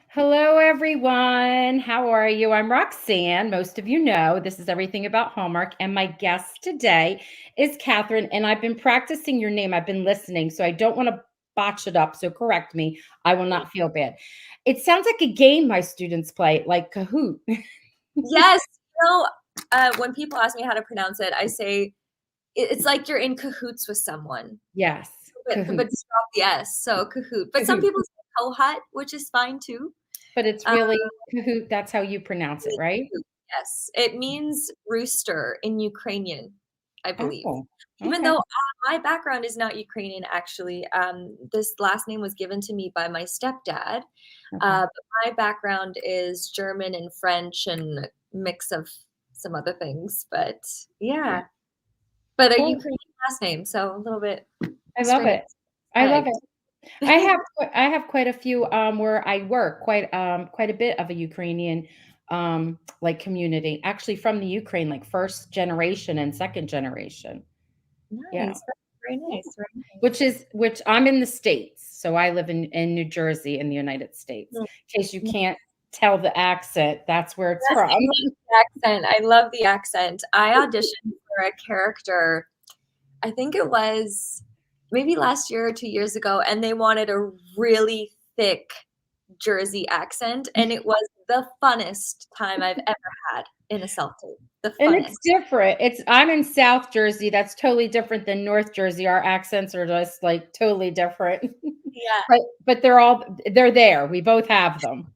Hello, everyone. How are you? I'm Roxanne. Most of you know this is everything about Hallmark. And my guest today is Kathryn. And I've been practicing your name, I've been listening. So I don't want to botch it up. So correct me. I will not feel bad. It sounds like a game my students play, like Kahoot. Yes, you know, when people ask me how to pronounce it, I say it's like you're in cahoots with someone, Yes, but Kahoot. drop the S, so cahoot. But some Kahoot. people say Kohut, which is fine too. But it's Um, really Kahoot. That's how you pronounce it, right? yes, it means rooster in Ukrainian, I believe. Oh, Even okay. though my background is not Ukrainian, actually, this last name was given to me by my stepdad. Okay. But my background is German and French and a mix of some other things. But Okay. yeah, but a Cool. Ukrainian last name, so a little bit I love strange. it. I love Tagged. it. I have quite a few where I work, quite a bit of a Ukrainian like community, actually from the Ukraine, like first generation and second generation. Yeah. Nice, very nice, very Which nice. is which I'm in the States. So I live in New Jersey in the United States. In case you Mm. can't tell the accent, that's where it's Yes, from. I love the accent. I love the accent. I auditioned for a character, I think it was maybe last year or 2 years ago, and they wanted a really thick Jersey accent, and it was the funnest time I've ever had in a self-tape. The And funnest. it's different. I'm in South Jersey. That's totally different than North Jersey. Our accents are just like totally different. Yeah. But they're there. We both have them.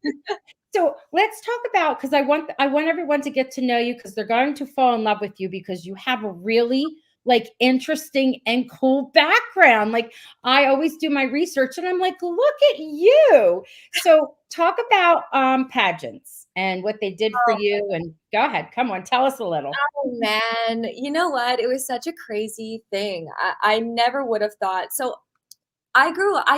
So let's talk about, because I want everyone to get to know you, because they're going to fall in love with you because you have a really like interesting and cool background. Like I always do my research and I'm like, look at you. So talk about pageants and what they did for you. And go ahead, come on, tell us a little. Oh, man. You know what? It was such a crazy thing. I never would have thought. So I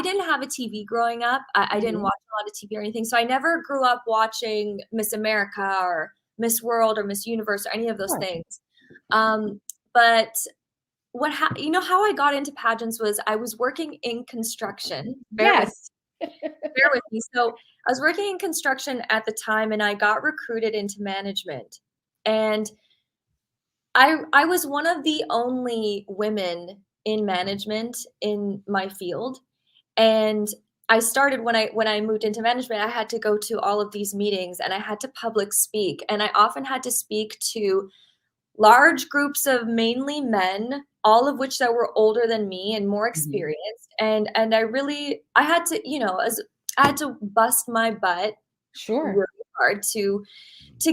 didn't have a TV growing up. I didn't Mhm. watch a lot of TV or anything. So I never grew up watching Miss America or Miss World or Miss Universe or any of those Sure. things. Um, but you know how I got into pageants was I was working in construction. Yes. Bear with me. So I was working in construction at the time and I got recruited into management. And I was one of the only women in management in my field. And I started when I moved into management, I had to go to all of these meetings and I had to public speak. And I often had to speak to large groups of mainly men, all of which that were older than me and more Mhm. experienced. And I had to, as I had to bust my butt Sure. really hard to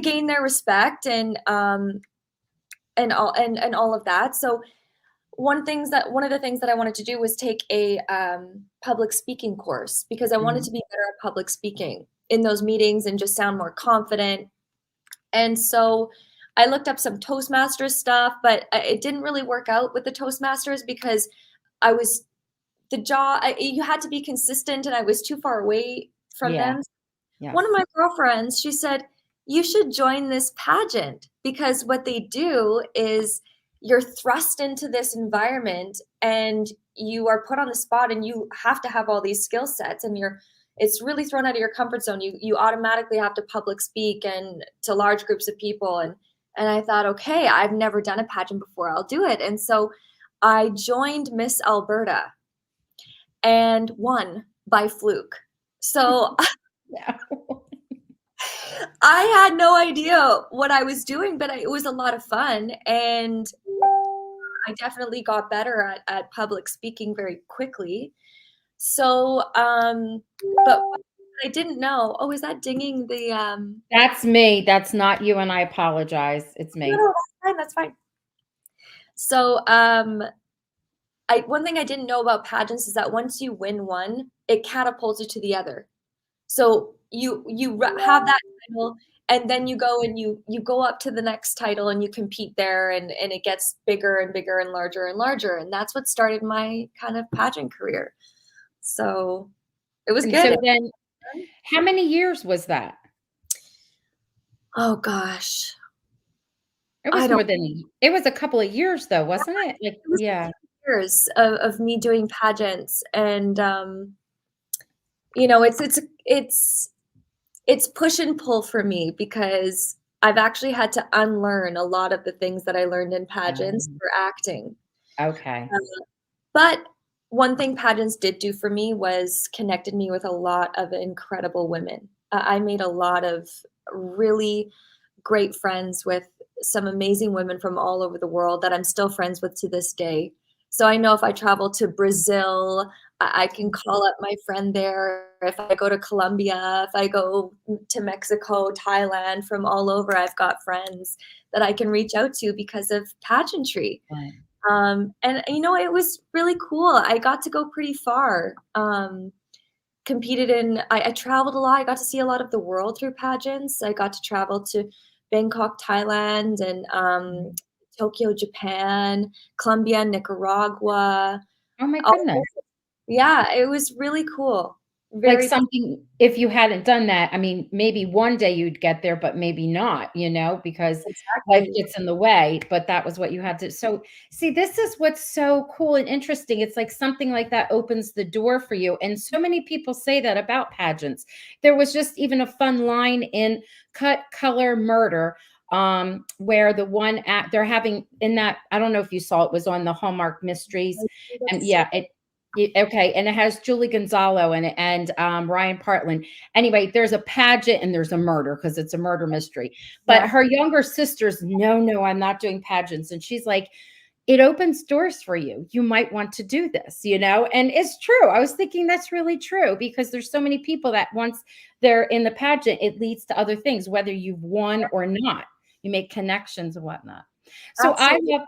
gain their respect and all of that. So one of the things that I wanted to do was take a public speaking course because I wanted Mhm. to be better at public speaking in those meetings and just sound more confident. And so I looked up some Toastmasters stuff, but it didn't really work out with the Toastmasters because I was you had to be consistent and I was too far away from Yeah. them. One of Yes. my girlfriends, she said, "You should join this pageant because what they do is you're thrust into this environment and you are put on the spot and you have to have all these skill sets and it's really thrown out of your comfort zone. You automatically have to public speak and to large groups of people." And I thought, "Okay, I've never done a pageant before. I'll do it." And so I joined Miss Alberta and won by fluke. So Yeah. I had no idea what I was doing, but it was a lot of fun, and I definitely got better at public speaking very quickly. So, but what I didn't know. Oh, is that dinging the? That's me. That's not you, and I apologize. It's No, me. no, that's fine. That's fine. So, I one thing I didn't know about pageants is that once you win one, it catapults you to the other. So have that title, and then you go and you go up to the next title and you compete there, and it gets bigger and bigger and larger, and that's what started my kind of pageant career. So it was And good. so then how many years was that? Oh gosh, It I was don't. more than it was a couple of years though, wasn't it? Like, It was a yeah. few years of me doing pageants, and it's It's push and pull for me because I've actually had to unlearn a lot of the things that I learned in pageants Um, for acting. okay. But one thing pageants did do for me was connected me with a lot of incredible women. I made a lot of really great friends with some amazing women from all over the world that I'm still friends with to this day. So I know if I travel to Brazil, I can call up my friend there. If I go to Colombia, if I go to Mexico, Thailand, from all over, I've got friends that I can reach out to because of pageantry. Right. And it was really cool. I got to go pretty far. Competed in, I traveled a lot. I got to see a lot of the world through pageants. I got to travel to Bangkok, Thailand, and Tokyo, Japan, Colombia, Nicaragua. Oh my All goodness. Yeah, it was really cool. Like Very something, if you hadn't done that, I mean, maybe one day you'd get there, but maybe not, because life exactly. gets in the way, but that was what you had to. So, see, this is what's so cool and interesting. It's like something like that opens the door for you. And so many people say that about pageants. There was just even a fun line in Cut, Color, Murder, where the one act they're having in that, I don't know if you saw it, was on the Hallmark Mysteries. And That's so yeah, okay, and it has Julie Gonzalo in it and Ryan Partland. Anyway, there's a pageant and there's a murder because it's a murder mystery. But yeah. her younger sister's, no, I'm not doing pageants. And she's like, it opens doors for you. You might want to do this, And it's true. I was thinking that's really true because there's so many people that once they're in the pageant, it leads to other things, whether you've won or not. You make connections and whatnot. So Absolutely.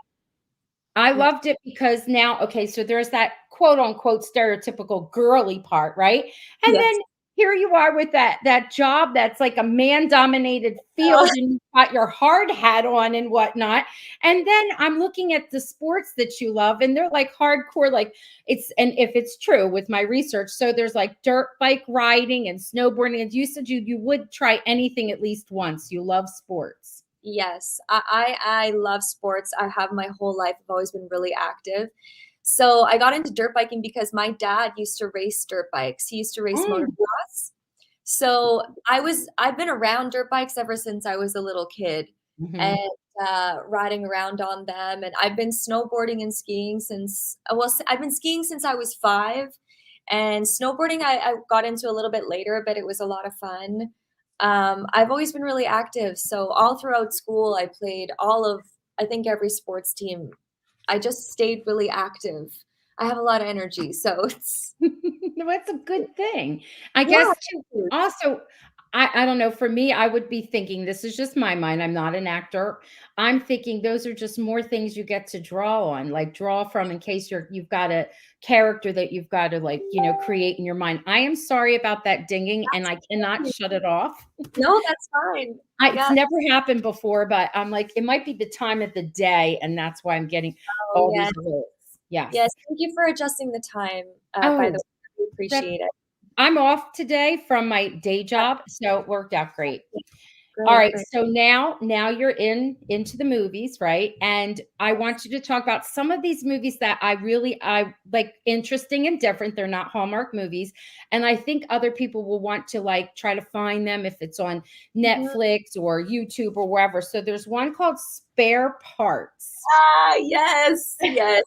I Yeah. loved it because now, okay, so there's that quote unquote stereotypical girly part, right? And Yes. then here you are with that job that's like a man dominated field and you've got your hard hat on and whatnot. And then I'm looking at the sports that you love and they're like hardcore, like and if it's true with my research, so there's like dirt bike riding and snowboarding. And you said you would try anything at least once. You love sports. Yes, I love sports. I have my whole life. I've always been really active. So I got into dirt biking because my dad used to race dirt bikes. He used to race Mm, motocross. So I've been around dirt bikes ever since I was a little kid and mhm. riding around on them. And I've been snowboarding and skiing since, I've been skiing since I was 5. And snowboarding I got into a little bit later, but it was a lot of fun. I've always been really active. So all throughout school, I played I think every sports team. I just stayed really active. I have a lot of energy. So it's, No, that's a good thing. I guess yeah. too, also, I don't know, for me, I would be thinking, this is just my mind, I'm not an actor. I'm thinking those are just more things you get to draw on, like draw from in case you've got a character that you've got to like, create in your mind. I am sorry about that dinging and I cannot shut it off. No, that's fine. It's Yeah. never happened before, but I'm like, it might be the time of the day, and that's why I'm getting Oh, all yes. these alerts. Yes. Yes. Thank you for adjusting the time, by the Oh, way. We that appreciate it. I'm off today from my day job, so it worked out great. All Great, right, great. so now you're into the movies, right? And I want you to talk about some of these movies that I like, interesting and different. They're not Hallmark movies, and I think other people will want to like try to find them if it's on Mhm. Netflix or YouTube or wherever. So there's one called Spare Parts. Ah, yes, yes.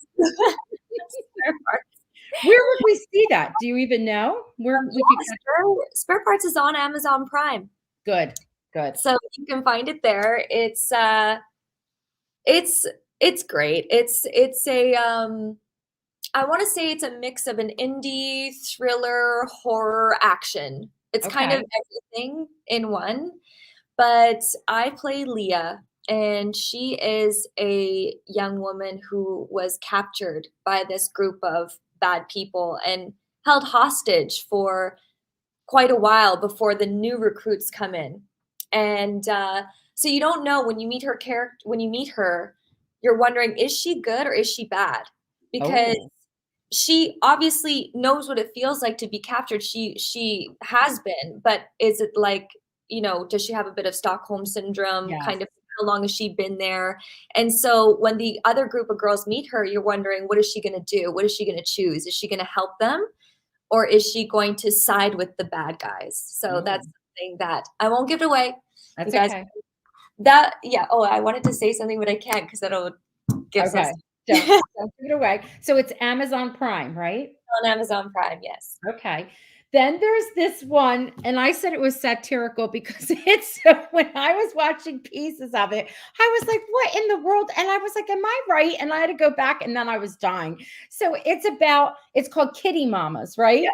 Where would we see that? Do you even know where we could Yeah, catch? Spare Parts is on Amazon Prime, Good, good. so you can find it there. It's it's great. It's a I want to say it's a mix of an indie thriller, horror, action. It's kind of Okay. everything in one. But I play Leah, and she is a young woman who was captured by this group of bad people and held hostage for quite a while before the new recruits come in. And so you don't know when you meet her character. When you meet her, you're wondering, is she good or is she bad? Because Oh, she obviously knows what it feels like to be captured. She has been, but is it like, does she have a bit of Stockholm syndrome? yes. Kind of, how long has she been there? And so when the other group of girls meet her, you're wondering, what is she going to do? What is she going to choose? Is she going to help them, or is she going to side with the bad guys? So that's Oh. something that I won't give it away. That's You guys, okay. oh, I wanted to say something, but I can't because that'll give Okay. us Don't give it away. So it's Amazon Prime, right? on Amazon Prime. Yes. Okay. Then there's this one, and I said it was satirical because it's when I was watching pieces of it, I was like, what in the world? And I was like, am I right? And I had to go back, and then I was dying. So it's called Kitty Mamas, right? Yeah.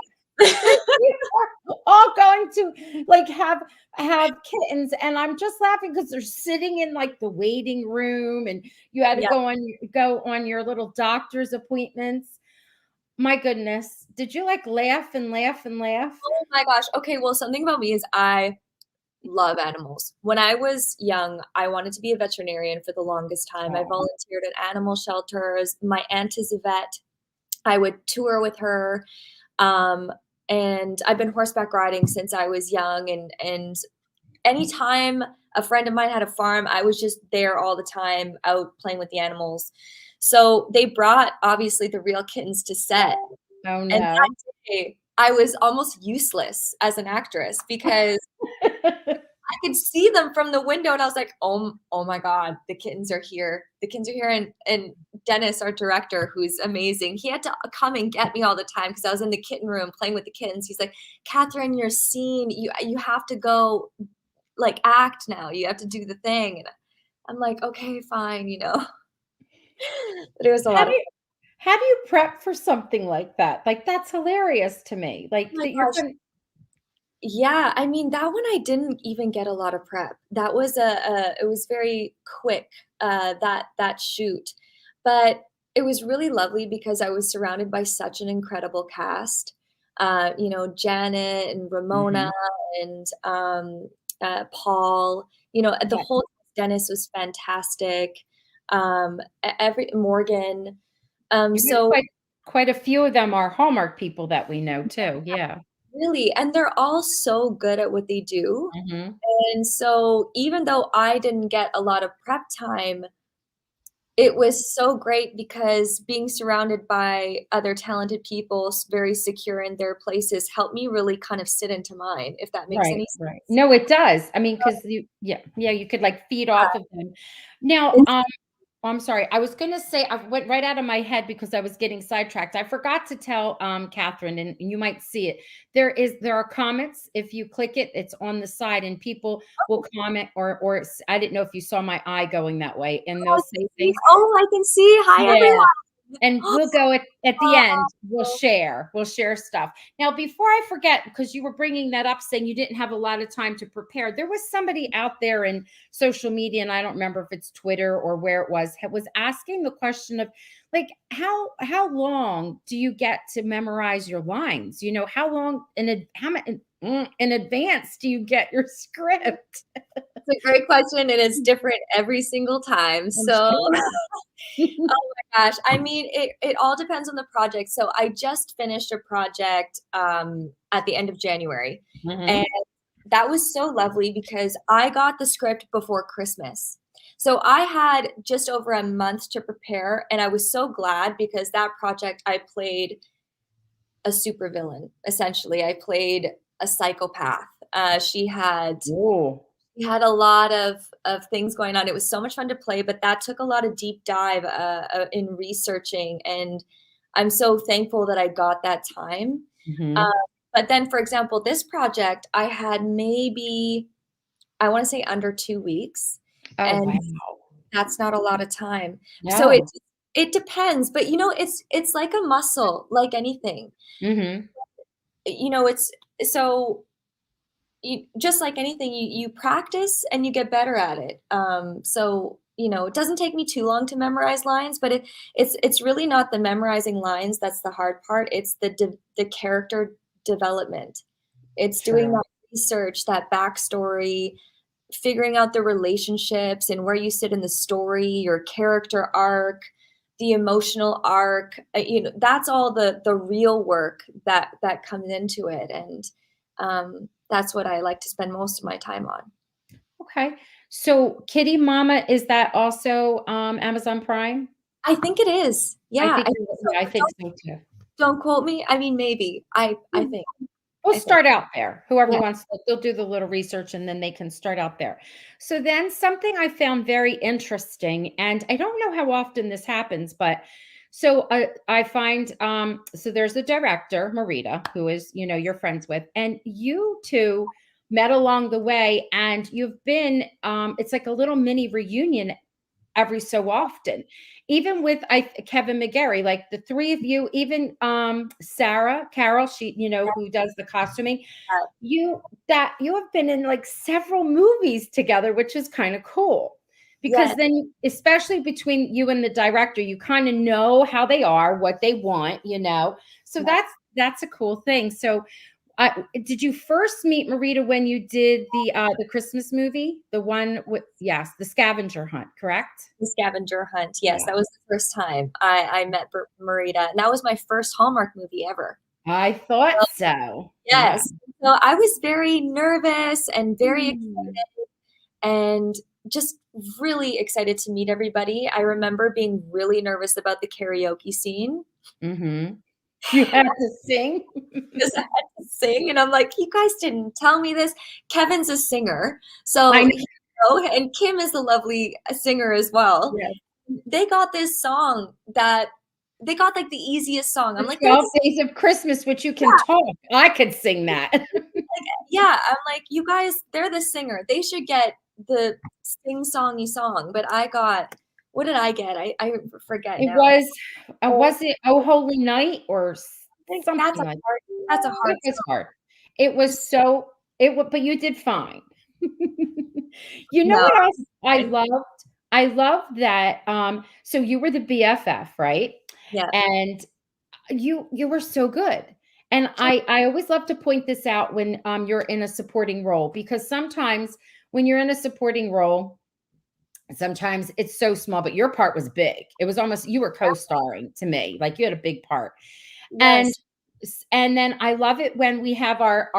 All going to like have kittens, and I'm just laughing because they're sitting in like the waiting room, and you had to Yeah. go on your little doctor's appointments. My goodness, did you like laugh and laugh and laugh? Oh my gosh. Okay, well, something about me is I love animals. When I was young, I wanted to be a veterinarian for the longest time. I Oh, volunteered at animal shelters. My aunt is a vet. I would tour with her. Um, and I've been horseback riding since I was young. And anytime a friend of mine had a farm, I was just there all the time, out playing with the animals. So they brought obviously the real kittens to set. oh And no. that day, I was almost useless as an actress because I could see them from the window, and I was like, oh my God, the kittens are here. The kittens are here. And Dennis, our director, who's amazing, he had to come and get me all the time because I was in the kitten room playing with the kittens. He's like, Kathryn, your scene, you have to go like act now. You have to do the thing. And I'm like, okay, fine, But it was a How lot do of you how do you prep for something like that? Like, that's hilarious to me. oh Like my that you're gosh. gonna Yeah, I mean, that one I didn't even get a lot of prep. That was it was very quick, that shoot. But it was really lovely because I was surrounded by such an incredible cast. Janet and Ramona Mhm. and Paul, the Yeah. whole Dennis was fantastic. Every Morgan. You had So quite a few of them are Hallmark people that we know too. Yeah. really, and they're all so good at what they do. Mhm. And so even though I didn't get a lot of prep time, it was so great because being surrounded by other talented people, very secure in their places, helped me really kind of sit into mine, if that makes Right, any right. sense. No, it does. I mean, because yeah, you could like feed off of them. Now, And I'm sorry. I was gonna say I went right out of my head because I was getting sidetracked. I forgot to tell Kathryn, and you might see it. There are comments. If you click it, it's on the side, and people will comment I didn't know if you saw my eye going that way, and they'll say things. I can see. Hi, Yeah. everyone. And we'll go at the end, Oh, we'll share stuff. Now, before I forget, because you were bringing that up, saying you didn't have a lot of time to prepare, there was somebody out there in social media, and I don't remember if it's Twitter or where it was asking the question of like, how long do you get to memorize your lines? How long in advance do you get your script? it's a great question, and it's different every single time. I'm So sure. gosh, I mean, it all depends on the project. So I just finished a project at the end of January, and Mhm. that was so lovely because I got the script before Christmas. So I had just over a month to prepare, and I was so glad because that project I played a supervillain. Essentially, I played a psychopath. Oh, She had a lot of things going on. It was so much fun to play, but that took a lot of deep dive in researching, and I'm so thankful that I got that time. Uh, mhm. but then, for example, this project, I had maybe, I want to say under 2 weeks, Oh, and wow. that's not a lot of time. So No. it depends, but it's like a muscle, like anything. Mhm. It's so just like anything, you practice and you get better at it. So it doesn't take me too long to memorize lines, but it's really not the memorizing lines that's the hard part. It's the character development. It's doing True. that research, that backstory, figuring out the relationships and where you sit in the story, your character arc, the emotional arc. That's all the real work that comes into it, and that's what I like to spend most of my time on. Okay. So Kitty Mama, is that also, Amazon Prime? I think it is. I Yeah, think I think you're so, yeah, I but think so too. don't quote me. I mean, maybe. I think. We'll I think. start out there. Whoever Yeah. wants to, they'll do the little research and then they can start out there. So then something I found very interesting, and I don't know how often this happens, but so I find so there's a director, Marita, who is, you're friends with, and you two met along the way, and you've been it's like a little mini reunion every so often. Even with Kevin McGarry, like the three of you, even Sarah Carol, she, who does the costuming, you have been in like several movies together, which is kind of cool. Because Yes. then, especially between you and the director, you kind of know how they are, what they want. So Yes. that's a cool thing. So did you first meet Marita when you did the Christmas movie? The one with, yes, the scavenger hunt, correct? The scavenger hunt. Yes, Yeah. that was the first time I met Marita. And that was my first Hallmark movie ever. I thought so. Yeah. Yes. So I was very nervous and very Mm. excited and just really excited to meet everybody. I remember being really nervous about the karaoke scene Mm-hmm. You have to sing. because I had to sing, and I'm like, you guys didn't tell me this. Kevin's a singer, so I know. and Kim is a lovely singer as well. Yes. They got this song that they got like the easiest song. I'm The like, 12 Days of Christmas, which you can talk. I could sing that. yeah, I'm like, you guys, they're the singer. They should get the sing-songy song. But I got, what did I get? I forget It now. was it Oh Holy Night or I think something like that's a hard it was song. hard. It was so but you did fine. You know No, what else I loved? I loved that so you were the BFF, right? yeah, And you were so good. And I always love to point this out when you're in a supporting role, because sometimes when you're in a supporting role, sometimes it's so small, but your part was big. It was almost, you were co-starring to me, like you had a big part. And yes, and then I love it when we have our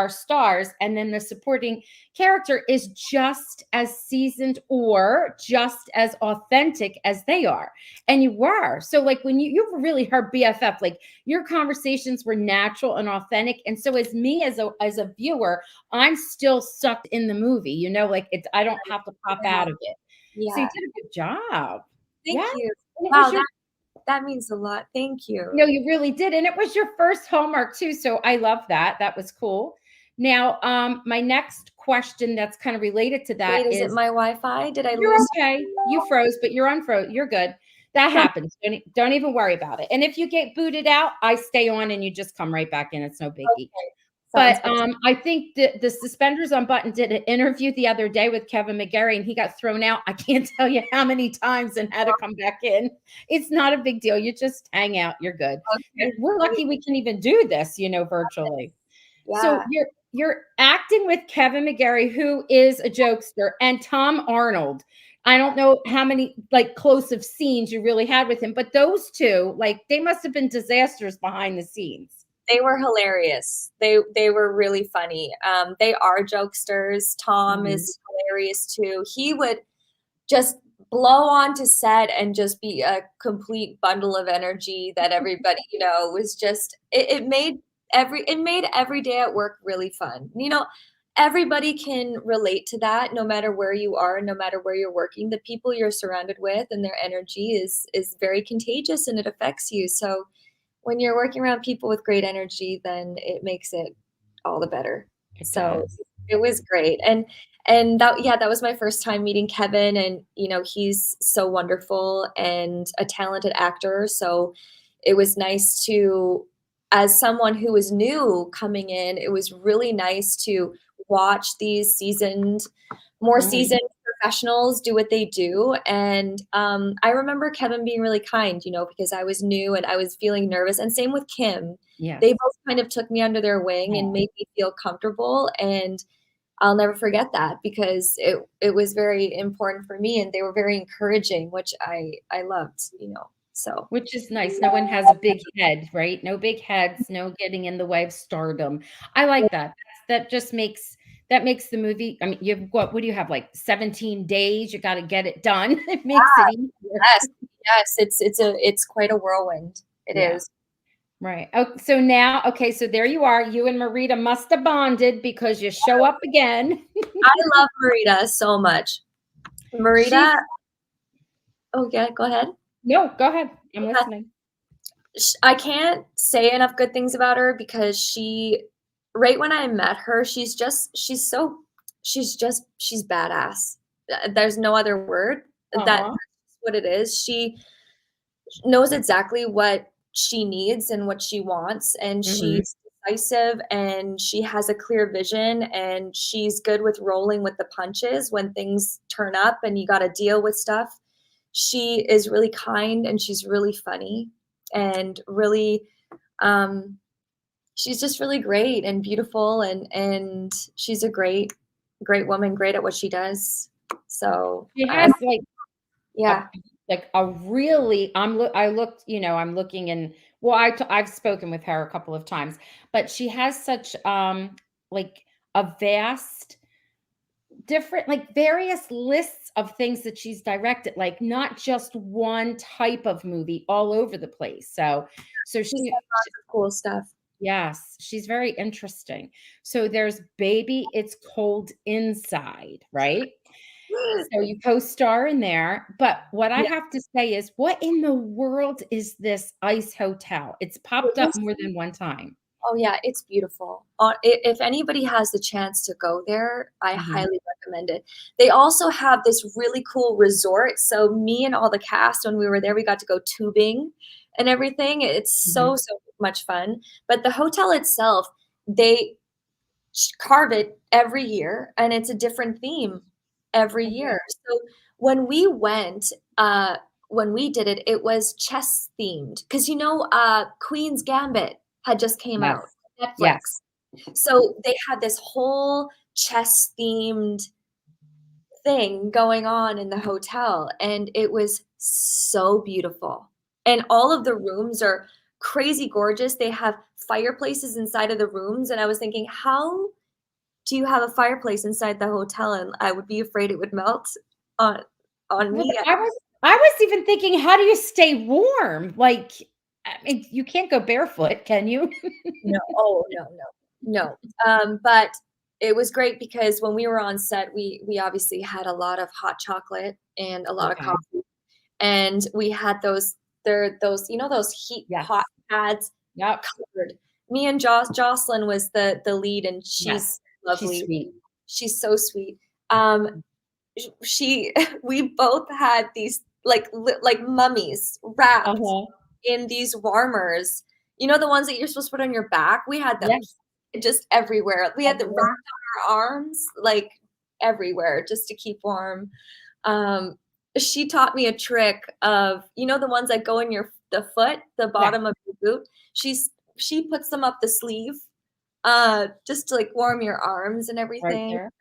stars, and then the supporting character is just as seasoned or just as authentic as they are. And you were. So like when you were really her BFF, like your conversations were natural and authentic. And so as me as a viewer, I'm still sucked in the movie, like I don't have to pop out of it. So you yeah. did a good job. Thank Yeah. you. And it was Wow, your that means a lot. Thank you. No, you really did, and it was your first Hallmark too, so I love that. That was cool. Now, my next question that's kind of related to that Wait, is it is, my Wi-Fi? Did I you're lose? okay. You froze, but you're unfroze. You're good. That happens. Don't even worry about it. And if you get booted out, I stay on and you just come right back in. It's no biggie. Okay, sounds But good. I think the Suspenders on Button did an interview the other day with Kevin McGarry, and he got thrown out. I can't tell you how many times, and had to come back in. It's not a big deal. You just hang out. You're good. Okay. We're lucky we can even do this, virtually. So Yeah. you're acting with Kevin McGarry, who is a jokester, and Tom Arnold. I don't know how many like close of scenes you really had with him, but those two, like, they must have been disasters behind the scenes. They were hilarious. They were really funny. They are jokesters. Tom is hilarious too. He would just blow onto set and just be a complete bundle of energy that everybody, was just it made every day at work really fun. Everybody can relate to that no matter where you are, no matter where you're working. The people you're surrounded with and their energy is very contagious and it affects you. So when you're working around people with great energy, then it makes it all the better. It So does. it was great. And that was my first time meeting Kevin, and he's so wonderful and a talented actor. So it was nice to, as someone who was new coming in, it was really nice to watch these more Mhm. seasoned professionals do what they do. And I remember Kevin being really kind, because I was new and I was feeling nervous. And same with Kim. Yes. They both kind of took me under their wing and made me feel comfortable. And I'll never forget that because it was very important for me, and they were very encouraging, which I loved. So Which is nice. No one has a big head, right? No big heads, no getting in the way of stardom. I like that. That just makes the movie. I mean, what do you have, like 17 days? You got to get it done. It makes it easier. yes, yes, it's quite a whirlwind. It Yeah. is. Right. Oh, so now, okay, so there you are. You and Marita must have bonded because you show up again. I love Marita so much. She's Marita, oh yeah, go ahead. no, go ahead. I'm listening. I can't say enough good things about her because right when I met her, she's badass. There's no other word. That's Uh-huh. what it is. She knows exactly what she needs and what she wants, and Mhm. she's decisive, and she has a clear vision, and she's good with rolling with the punches when things turn up and you got to deal with stuff. She is really kind, and she's really funny, and really um she's just really great and beautiful, and she's a great woman, great at what she does. So She has a yeah. like a really I looked, I'm looking and well, I've spoken with her a couple of times, but she has such like a vast different like various lists of things that she's directed, like not just one type of movie all over the place. So She's got lots of cool stuff. yes, she's very interesting. So there's Baby It's Cold Inside, right? So you co-star in there, but what I Yeah. have to say is, what in the world is this ice hotel? It's popped up more than one time. Oh yeah, it's beautiful. If anybody has the chance to go there, I Mhm, highly recommend it. They also have this really cool resort. So me and all the cast, when we were there, we got to go tubing and everything. It's mhm. so much fun. But the hotel itself, they carve it every year, and it's a different theme every Okay. year. So when we went, when we did it, it was chess themed because Queen's Gambit had just came Yes, out on yes. Netflix. So they had this whole chess themed thing going on in the hotel, and it was so beautiful. And all of the rooms are crazy gorgeous. They have fireplaces inside of the rooms, and I was thinking, how do you have a fireplace inside the hotel? And I would be afraid it would melt on on Well, me. I was even thinking, how do you stay warm? Like, I mean, you can't go barefoot, can you? No, oh no. But it was great because when we were on set, we obviously had a lot of hot chocolate and a lot of Okay. coffee, and we had those those heat Yes. hot pads Yep. covered. Me and Jocelyn was the lead, and Yes. she's She's lovely. sweet. She's so sweet. She we both had these like mummies wrapped Uh-huh. in these warmers. You know the ones that you're supposed to put on your back? We had them Yes. just everywhere. We had them wrapped Everywhere. on our arms, like everywhere, just to keep warm. Um, she taught me a trick of the ones that go in the foot, the Yeah. bottom of your boot. She puts them up the sleeve, just to like warm your arms and Right everything. there.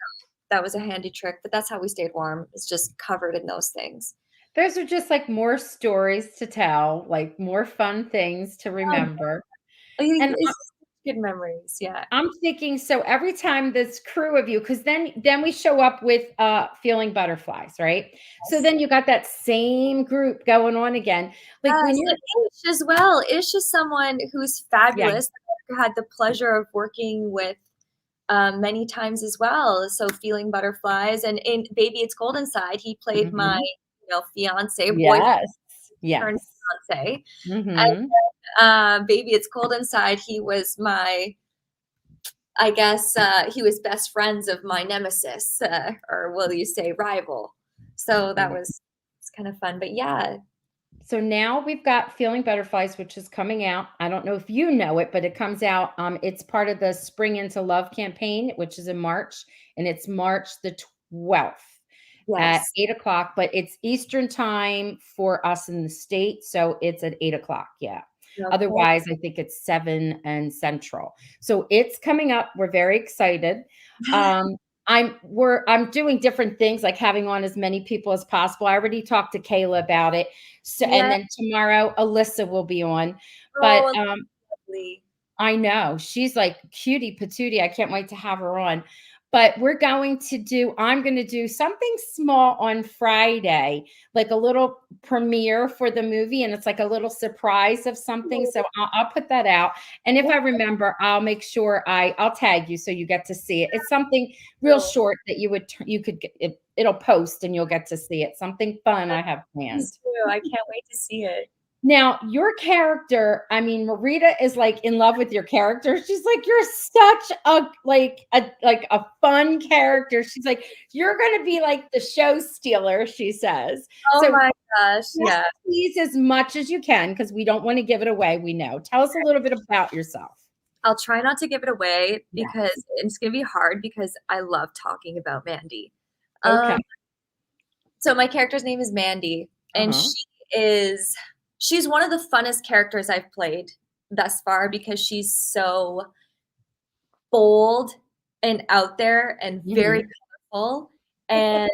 That was a handy trick, but that's how we stayed warm. It's just covered in those things. Those are just like more stories to tell, like more fun things to Oh, remember. And it's good memories, yeah. I'm thinking, so every time this crew of you, because then we show up with feeling butterflies, right? So Yes. then you got that same group going on again. Like when Yes, you're and Ish as well. Ish is someone who's yeah. fabulous. I had the pleasure of working with many times as well. So feeling butterflies, and in Baby It's Cold Inside, he played my Mhm. fiance, boyfriend Yes. turned Yes. fiance. Mhm. And Baby It's Cold Inside, he was my I guess he was best friends of my nemesis, or will you say rival. So that Right. was it's kind of fun. But yeah, So now we've got Feeling Butterflies, which is coming out. I don't know if you know it, but it comes out. It's part of the Spring into Love campaign, which is in March, and it's March the 12th at yes. 8 o'clock, but it's Eastern time for us in the States. So it's at 8 o'clock. Yeah. Okay. Otherwise, I think it's 7 and Central. So it's coming up. We're very excited. Um, I'm doing different things like having on as many people as possible. I already talked to Kayla about it. So and Yeah. then tomorrow Alyssa will be on. But Oh, lovely. I know she's like cutie patootie. I can't wait to have her on. but I'm going to do something small on Friday, like a little premiere for the movie. And it's like a little surprise of something. So I'll put that out. And if I remember, I'll make sure I'll tag you so you get to see it. It's something real short that you could get it. It'll post and you'll get to see it. Something fun I have planned. I can't wait to see it. Now, your character, I mean, Marita is like in love with your character. She's like, you're such a fun character. She's like, you're going to be like the show stealer, she says. Oh my gosh. Yeah. Please, as much as you can, because we don't want to give it away. We know. Tell us a little bit about yourself. I'll try not to give it away because it's going to be hard because I love talking about Mandy. Okay. So my character's name is Mandy, and she's one of the funnest characters I've played thus far because she's so bold and out there and very colorful. And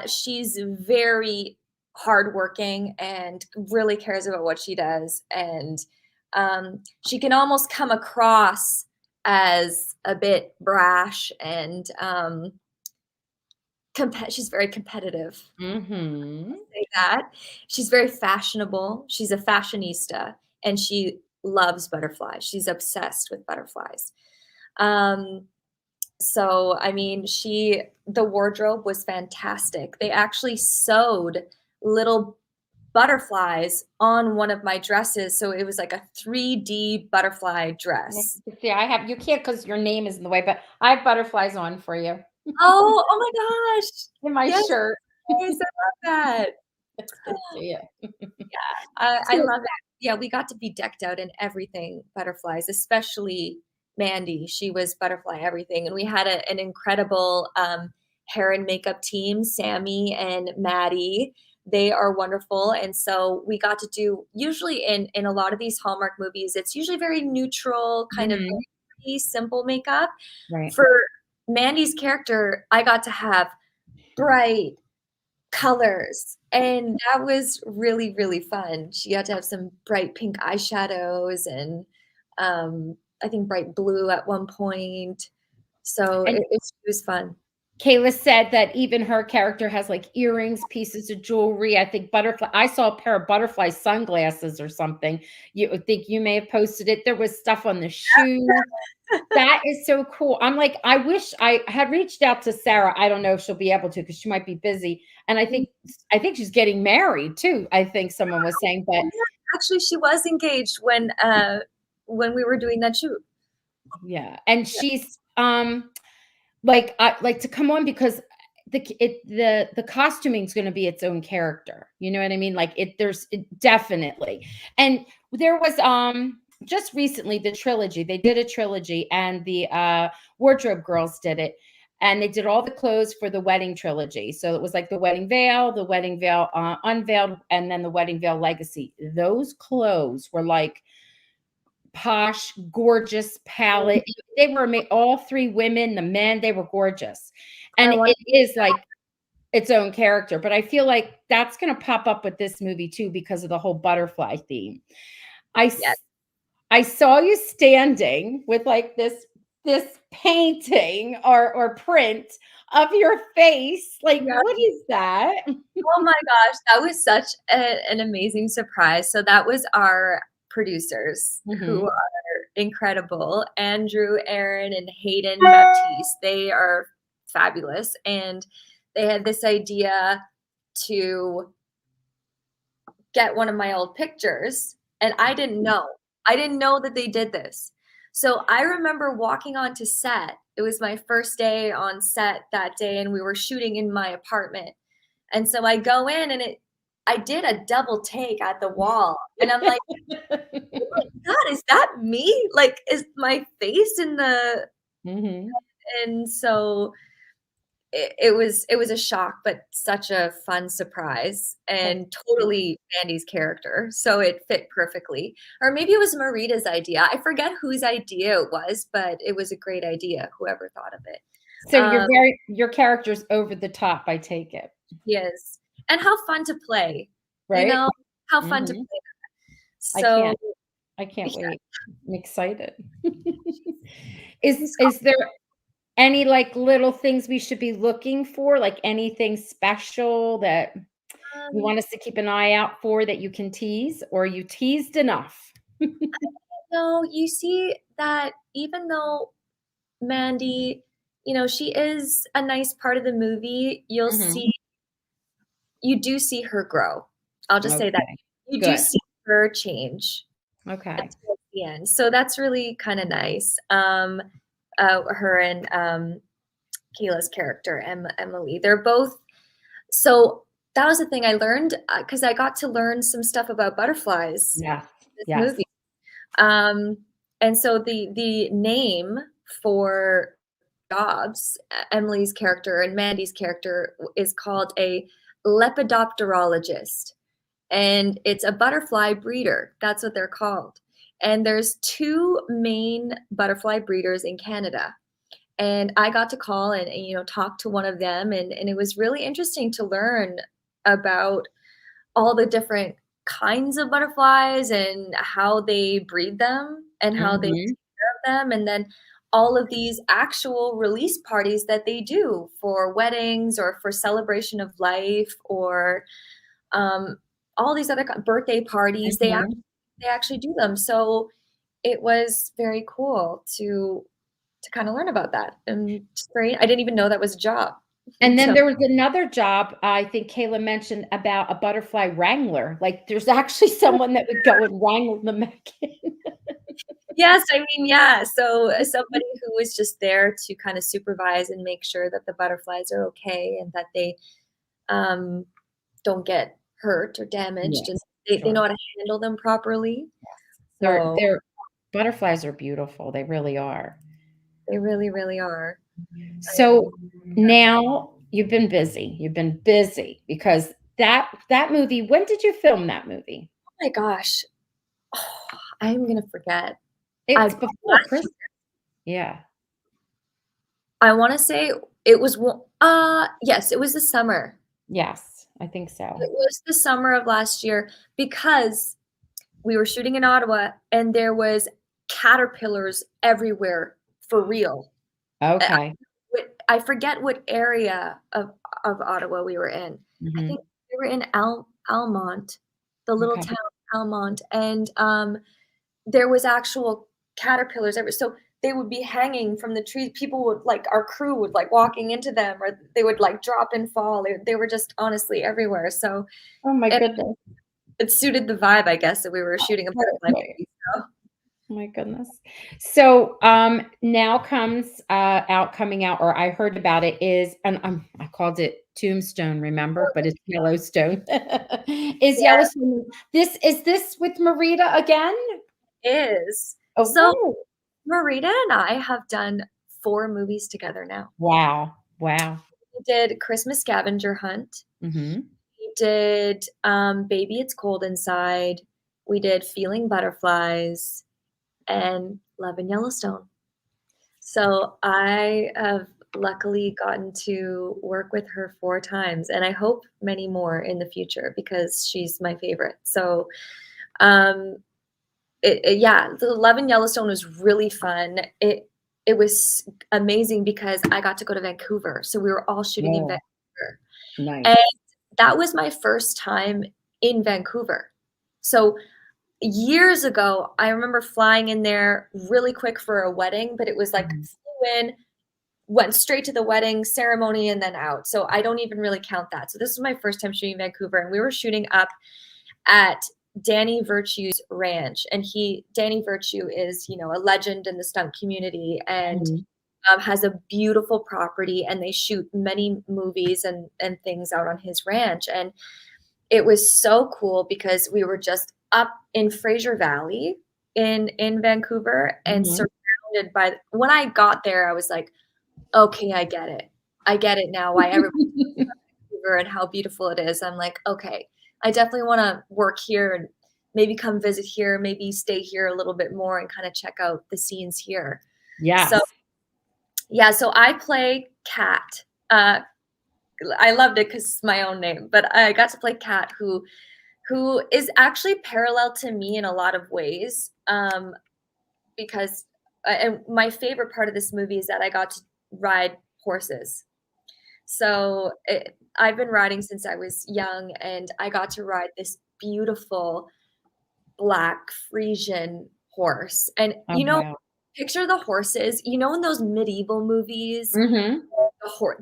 she's very hardworking and really cares about what she does. And she can almost come across as a bit brash and she's very competitive. Say that. She's very fashionable. She's a fashionista, and she loves butterflies. She's obsessed with butterflies. So, I mean, the wardrobe was fantastic. They actually sewed little butterflies on one of my dresses. So it was like a 3D butterfly dress. See, you can't because your name is in the way, but I have butterflies on for you. Oh my gosh. In my shirt. Yes, I love that. It's good to see you. I love it. Yeah, we got to be decked out in everything butterflies, especially Mandy. She was butterfly everything. And we had an incredible hair and makeup team, Sammy and Maddie. They are wonderful. And so we got to do, usually in a lot of these Hallmark movies, it's usually very neutral, kind of pretty simple makeup. Right. For Mandy's character, I got to have bright colors, and that was really, really fun. She got to have some bright pink eyeshadows and I think bright blue at one point. So it was fun. Kayla said that even her character has like earrings, pieces of jewelry. I think I saw a pair of butterfly sunglasses or something. You think you may have posted it. There was stuff on the shoes. That is so cool. I'm like, I wish I had reached out to Sarah. I don't know if she'll be able to because she might be busy. And I think she's getting married too. I think someone was saying, but actually she was engaged when we were doing that shoot. Yeah. And she's like to come on because the costuming is going to be its own character. You know what I mean? Like definitely. And there was just recently they did a trilogy, and the wardrobe girls did it, and they did all the clothes for the wedding trilogy. So it was like the wedding veil unveiled, and then the wedding veil legacy. Those clothes were like posh, gorgeous palette. They were all three women, the men, they were gorgeous. And it is like its own character. But I feel like that's going to pop up with this movie too because of the whole butterfly theme. I saw you standing with like this painting or print of your face. Like, what is that? Oh my gosh, that was such an amazing surprise. So that was our producers who are incredible. Andrew, Aaron, and Hayden Baptiste. They are fabulous. And they had this idea to get one of my old pictures. And I didn't know that they did this. So I remember walking onto set. It was my first day on set that day, and we were shooting in my apartment. And so I go in, and I did a double take at the wall, and I'm like, oh my God, is that me? Like, is my face in the, and so it was a shock, but such a fun surprise, and totally Mandy's character. So it fit perfectly. Or maybe it was Marita's idea. I forget whose idea it was, but it was a great idea, whoever thought of it. So your character's over the top, I take it. Yes. And how fun to play, right? You know, how fun to play that. So I can't wait. I'm excited. Is there Any like little things we should be looking for? Like anything special that you Um, want us to keep an eye out for that you can tease, or you teased enough? no, you see that even though Mandy, she is a nice part of the movie, Mhm. you do see her grow. I'll just say that. Okay. You do Good. see her change Okay. towards the end. So that's really kind of nice. Her and Kayla's character, Emily, they're both. So that was the thing I learned because I got to learn some stuff about butterflies Yes. in this Yes. movie. Um, and so the name for Dobbs, Emily's character, and Mandy's character is called a lepidopterologist, and it's a butterfly breeder. That's what they're called. And there's two main butterfly breeders in Canada. And I got to call and talk to one of them, and it was really interesting to learn about all the different kinds of butterflies and how they breed them and how they take Mhm. care of them, and then all of these actual release parties that they do for weddings or for celebration of life or um, all these other birthday parties. Mhm. They actually do them. So it was very cool to kind of learn about that. And it's great. I didn't even know that was a job And then until there was another job, I think Kayla mentioned about a butterfly wrangler. Like, there's actually someone that would go and wrangle them back in. yes, I mean, yeah. So somebody who was just there to kind of supervise and make sure that the butterflies are okay and that they um, don't get hurt or damaged, and Yes, they know sure. how to handle them properly. So They're butterflies are beautiful, they really are. they really, really are. So, now you've been busy because that movie, when did you film that movie? Oh my gosh, I'm gonna forget. It's I before Christmas. Yeah. I want to say it was yes, it was the summer. Yes, I think It so. was the summer of last year because we were shooting in Ottawa and there was caterpillars everywhere for real. I Okay. I forget what area of Ottawa we were in. I think Mhm. we were in Almont, the little Okay. town Almont, and there was actual caterpillars everywhere. So they would be hanging from the trees. People would like our crew would like walking into them, or they would like drop and fall. They were just honestly everywhere. So Oh my it, goodness. it suited the vibe, I guess, that we were shooting a butterfly Okay. movie. So Oh my goodness. So, now comes, coming out, or I heard about it is, and, I called it Tombstone, remember? But it's Yellowstone. Is yeah, Yellowstone is this with Marita again? it is. So Oh, Marita and I have done 4 movies together now. wow. Wow. We did Christmas Scavenger Hunt. Mhm. We did Baby It's Cold Inside. We did Feeling Butterflies and Love in Yellowstone. So I have luckily gotten to work with her 4 times, and I hope many more in the future because she's my favorite. So, um, yeah, the Love in Yellowstone was really fun. It was amazing because I got to go to Vancouver, so we were all shooting in Oh, Vancouver, and nice. that was my first time in Vancouver. So years ago, I remember flying in there really quick for a wedding, but it was like Mhm. flew in, went straight to the wedding ceremony, and then out. So I don't even really count that. So this was my first time shooting Vancouver, and we were shooting up at Danny Virtue's ranch. And Danny Virtue is, a legend in the stunt community and Mhm. has a beautiful property, and they shoot many movies and things out on his ranch. And it was so cool because we were just up in Fraser Valley in Vancouver and Mhm. surrounded by when I got there, I was like, "Okay, I get it. I get it now why everybody loves Vancouver and how beautiful it is." I'm like, "Okay, I definitely wanna work here and maybe come visit here, maybe stay here a little bit more and kinda check out the scenes here." So, Yes. yeah, so I play Kat. I loved it 'cause it's my own name, but I got to play Kat, who is actually parallel to me in a lot of ways, because and my favorite part of this movie is that I got ride horses. So I've been riding since I was young, and I got to ride this beautiful black Frisian horse. And Oh, wow. picture the horses, in those medieval movies, Mm-hmm.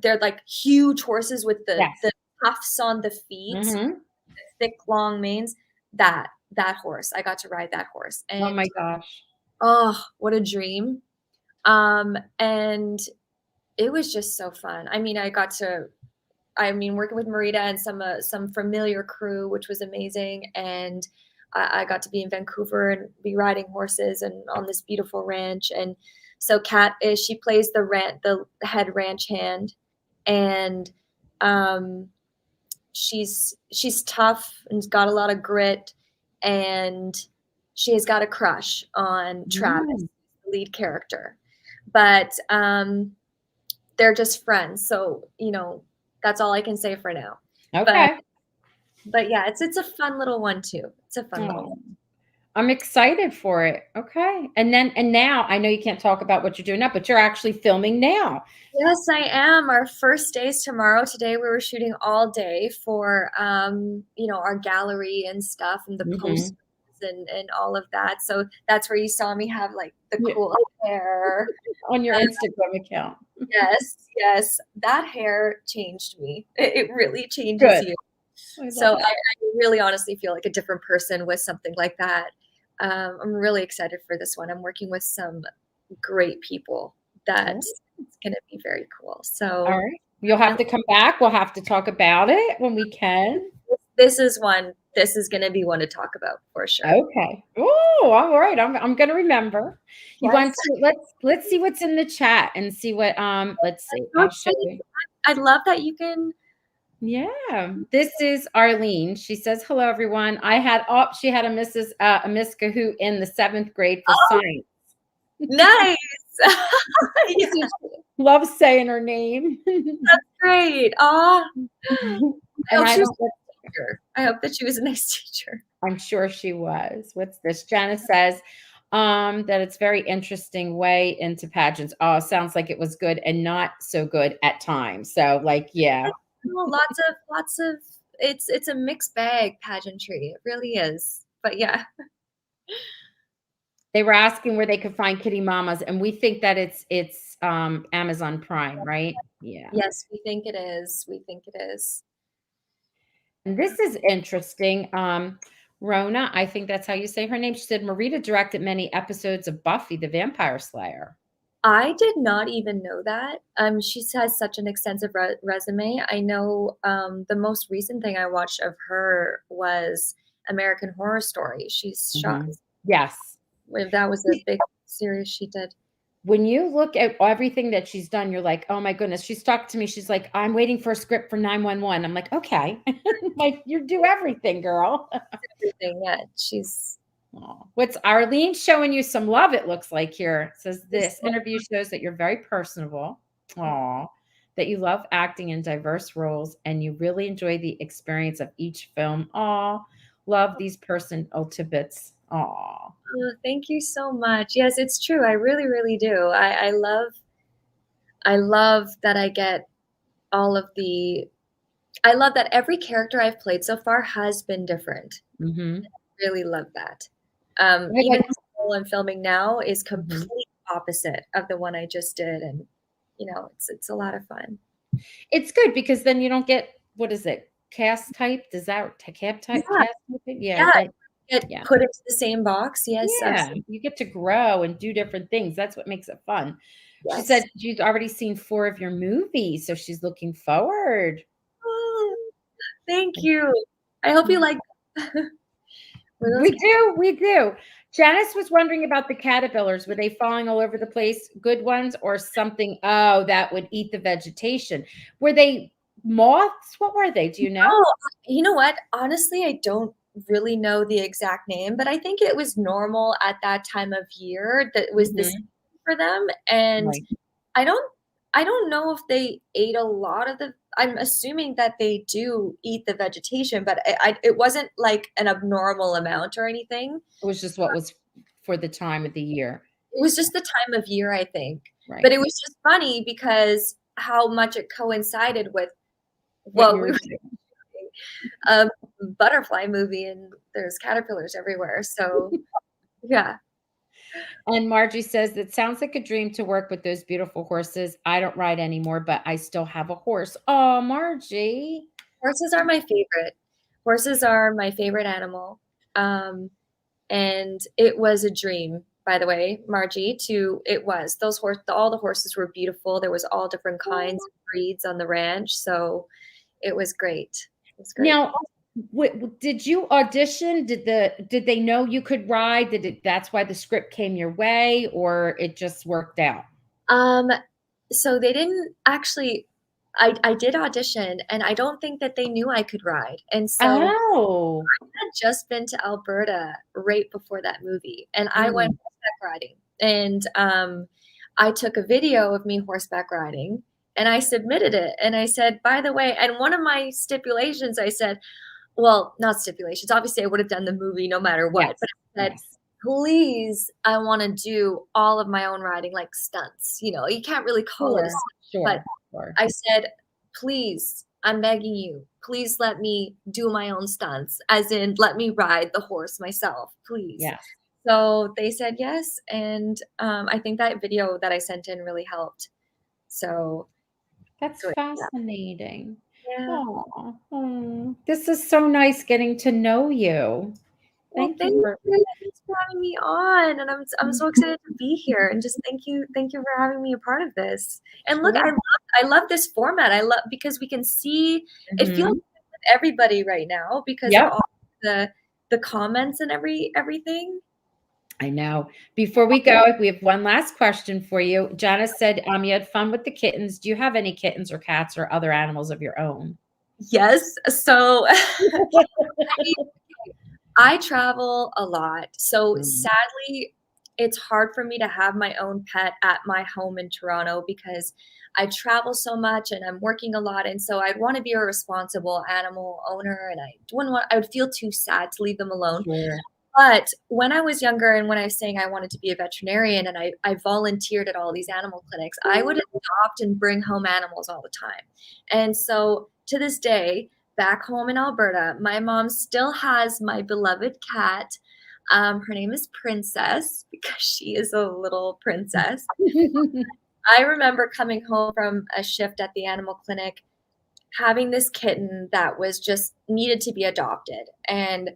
they're like huge horses with the Yes. tufts on the feet, Mm-hmm. thick long manes. That horse, I got to ride that horse, Oh and my gosh. oh, what a dream. And it was just so fun. I mean, working with Marita and some familiar crew, which was amazing. And I got to be in Vancouver and be riding horses and on this beautiful ranch. And so she plays the head ranch hand, and she's tough and got a lot of grit, and she has got a crush on Travis, the lead character. But they're just friends, so that's all I can say for now. Okay. But yeah, it's a fun little one too. It's a fun little one. I'm excited for it. Okay. And now I know you can't talk about what you're doing now, but you're actually filming now. Yes, I am. Our first day is tomorrow. Today we were shooting all day for our gallery and stuff, and the posters and all of that. So that's where you saw me have like the cool hair on your Instagram account. Yes. That hair changed me. It really changes you. So I really honestly feel like a different person with something like that. I'm really excited for this one. I'm working with some great people. That's going to be very cool. So all right, you'll have to come back. We'll have to talk about it when we can. This is going to be one to talk about for sure. Okay. Oh, all right. I'm going to remember. You want to let's see what's in the chat and see what let's see. I'll show you. I love that you can. Yeah, this is Arlene. She says, "Hello, everyone. She had a Miss Kohut in the 7th grade for science. Nice. Love saying her name. That's great. I hope that she was a nice teacher. I'm sure she was. What's this? Janice says that it's very interesting way into pageants. Oh, sounds like it was good and not so good at times. So, like, yeah." Lots of it's a mixed bag, pageantry. It really is. But yeah. They were asking where they could find Kitty Mamas, and we think that it's Amazon Prime, right? Yeah. Yes, we think it is. And this is interesting. Rona, I think that's how you say her name. She said Marita directed many episodes of Buffy the Vampire Slayer. I did not even know that. She has such an extensive resume. I know the most recent thing I watched of her was American Horror Story. She's shot. Yes. That was a big series she did. When you look at everything that she's done, you're like, oh my goodness. She's talked to me. She's like, I'm waiting for a script for 911. I'm like, okay. Like, you do everything, girl. Everything, yeah. She's... Oh, what's Arlene showing you some love, it looks like here. It says this interview shows that you're very personable. Oh, that you love acting in diverse roles and you really enjoy the experience of each film. Oh, love these personal tidbits. Oh, thank you so much. Yes, it's true. I really, really do. I love that I get all of the... I love that every character I've played so far has been different. I really love that. Even the role I'm filming now is completely opposite of the one I just did, and it's a lot of fun. It's good because then you don't get, what is it, cast typed? Is that cab type? Yeah. Get put into the same box. Yes. Yeah, you get to grow and do different things. That's what makes it fun. Yes. She said she's already seen 4 of your movies, so she's looking forward. Oh, thank you. I hope you like them. We do. Janice was wondering about the caterpillars. Were they falling all over the place? Good ones or something? Oh, that would eat the vegetation. Were they moths? What were they? Do you know? Oh, you know what? Honestly, I don't really know the exact name, but I think it was normal at that time of year that was this for them. And I don't know if they ate a lot of I'm assuming that they do eat the vegetation, but it wasn't like an abnormal amount or anything. It was just what was for the time of the year. It was just the time of year, I think. But it was just funny because how much it coincided with What what you we were were doing. a butterfly movie and there's caterpillars everywhere. So yeah. And Margie says, that sounds like a dream to work with those beautiful horses. I don't ride anymore, but I still have a horse. Oh, Margie. Horses are my favorite. Horses are my favorite animal. And it was a dream, by the way, Margie, all the horses were beautiful. There was all different kinds of breeds on the ranch. So it was great. It was great. Now, did you audition? Did they know you could ride? That's why the script came your way, or it just worked out? So they didn't actually. I did audition, and I don't think that they knew I could ride. And so I had just been to Alberta right before that movie, and I went horseback riding. And I took a video of me horseback riding, and I submitted it. And I said, by the way, and one of my stipulations, I said, well, not stipulations. Obviously, I would have done the movie no matter what. Yes. But I said, please, I want to do all of my own riding, like stunts. You know, you can't really call it a stunt, but I said, please, I'm begging you, please let me do my own stunts, as in let me ride the horse myself, please. Yes. So they said yes, and I think that video that I sent in really helped. So that's fascinating. Yeah. Oh, this is so nice getting to know you. Thanks for having me on, and I'm so excited to be here. And just thank you for having me a part of this. And look, I love this format. I love because we can see it feels good with everybody right now because of all the comments and everything. I know. Before we go, we have one last question for you. Janice said, you had fun with the kittens. Do you have any kittens or cats or other animals of your own? Yes. So I travel a lot. So sadly, it's hard for me to have my own pet at my home in Toronto because I travel so much and I'm working a lot. And so I'd want to be a responsible animal owner, and I would feel too sad to leave them alone. Sure. But when I was younger and when I was saying I wanted to be a veterinarian and I volunteered at all these animal clinics, I would adopt and bring home animals all the time. And so to this day, back home in Alberta, my mom still has my beloved cat. Her name is Princess because she is a little princess. I remember coming home from a shift at the animal clinic, having this kitten that was just needed to be adopted. And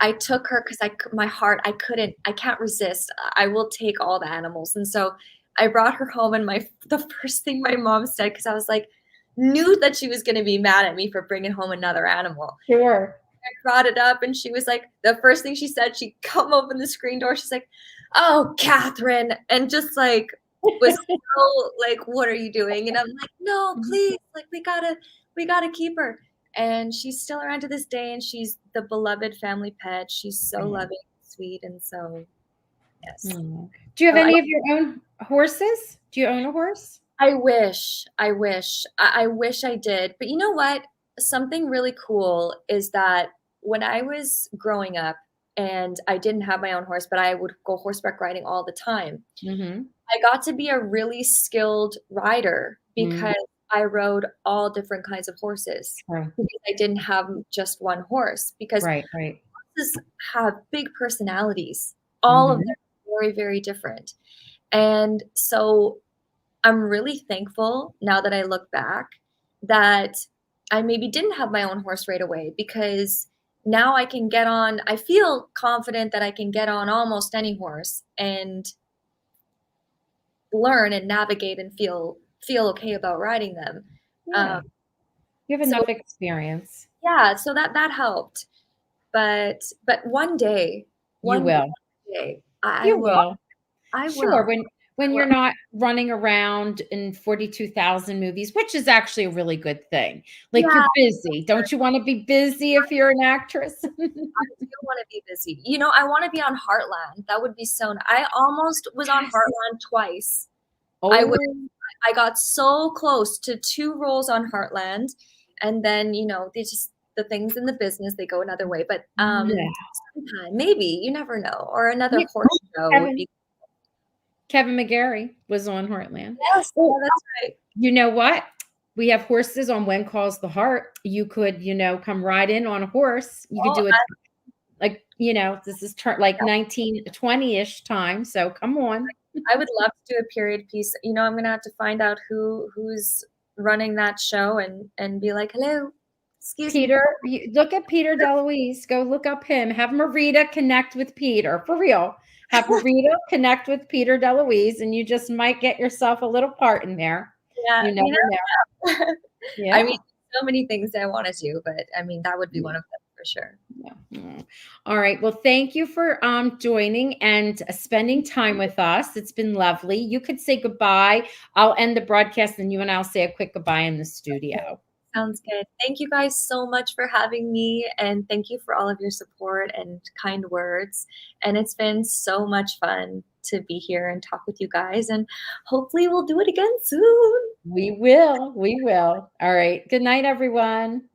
I took her because I can't resist. I will take all the animals. And so I brought her home, and the first thing my mom said, because I was like, knew that she was going to be mad at me for bringing home another animal. Sure. I brought it up, and she was like, the first thing she said, she come open the screen door. She's like, oh, Kathryn. And just like, was so like, what are you doing? And I'm like, no, please. Like, we gotta keep her. And she's still around to this day, and she's the beloved family pet. She's so loving, sweet, and so, yes. Do you have any of your own horses? Do you own a horse? I wish I did. But you know what? Something really cool is that when I was growing up and I didn't have my own horse, but I would go horseback riding all the time. I got to be a really skilled rider because I rode all different kinds of horses. Because I didn't have just one horse. Because horses have big personalities. All of them are very, very different. And so I'm really thankful now that I look back that I maybe didn't have my own horse right away, because now I can get on. I feel confident that I can get on almost any horse and learn and navigate and feel okay about riding them. You have enough experience. Yeah, so that helped. But one day, you will. I will. Sure, when you're not running around in 42,000 movies, which is actually a really good thing. Like, you're busy. Don't you want to be busy if you're an actress? I do want to be busy. You know, I want to be on Heartland. That would be so nice. I almost was on Heartland twice. I got so close to 2 roles on Heartland, and then, you know, the things in the business, they go another way. But sometime, maybe, you never know. Or another horse show would be. Kevin McGarry was on Heartland. Yes, yeah, Oh, that's right. you know what? We have horses on When Calls the Heart. You could, come ride in on a horse. You could Oh, do it like, this is like 1920-ish time. So come on. I would love to do a period piece. I'm gonna have to find out who's running that show and be like, hello, excuse me. Peter, look at Peter DeLuise. Go look up him. Have Marita connect with Peter. For real. Have Marita connect with Peter DeLuise, and you just might get yourself a little part in there. Yeah, You never know. Yeah. I mean, so many things I want to do, but I mean, that would be one of them for sure. Yeah. All right. Well, thank you for joining and spending time with us. It's been lovely. You could say goodbye. I'll end the broadcast, and you and I'll say a quick goodbye in the studio. Sounds good. Thank you guys so much for having me, and thank you for all of your support and kind words. And it's been so much fun to be here and talk with you guys, and hopefully we'll do it again soon. We will. We will. All right. Good night, everyone.